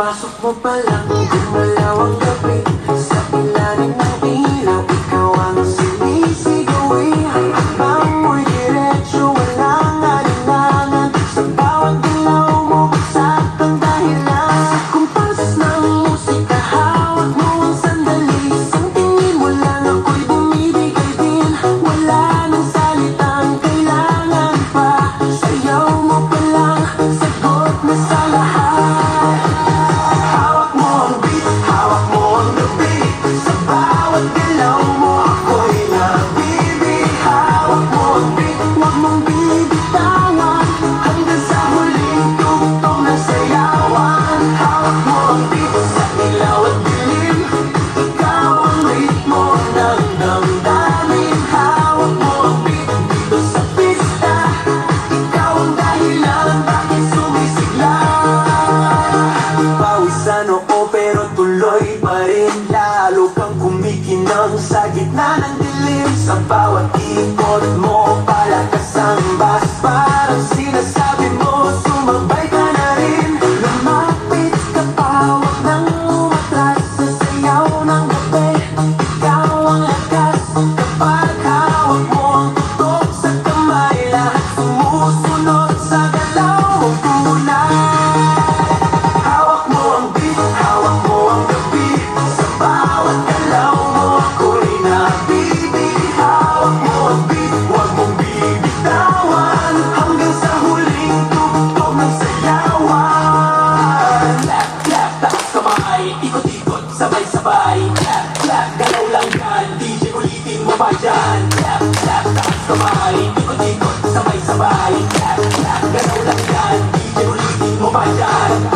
Pagpasok mo pa lang, gumalaw ang gabi. Sa ilalim ng ilaw, ikaw ang sinisigawin. Habang mo'y diretso, walang alinlangan. Sa bawat galaw mo, saktang dahilan. Sa kumpas ng musika, hawak mo ang sandali. Isang tingin mo lang, ako'y bumibigay din. Wala nang salitang kailangan pa. Sayaw mo pa lang, sagot na sa lahat. Pero tuloy pa rin, lalo kang kumikinang sa gitna ng dilim. Sa bawat ikot mo, palakas ang bas. Parang sinasabi mo, sumabay ka na rin. Lumapit ka pa, huwag nang umatras. Sa sayaw ng gabi, ikaw ang lakas. Kapag hawak mo ang tutok sa kamay, lahat sumusunod sa galaw mong tunay. Sabay-sabay, clap, clap, galaw lang yan. DJ ulitin mo pa dyan. Clap, clap, taas kamay. Ikot-ikot, sabay-sabay, clap, clap, galaw lang yan. DJ ulitin mo pa dyan.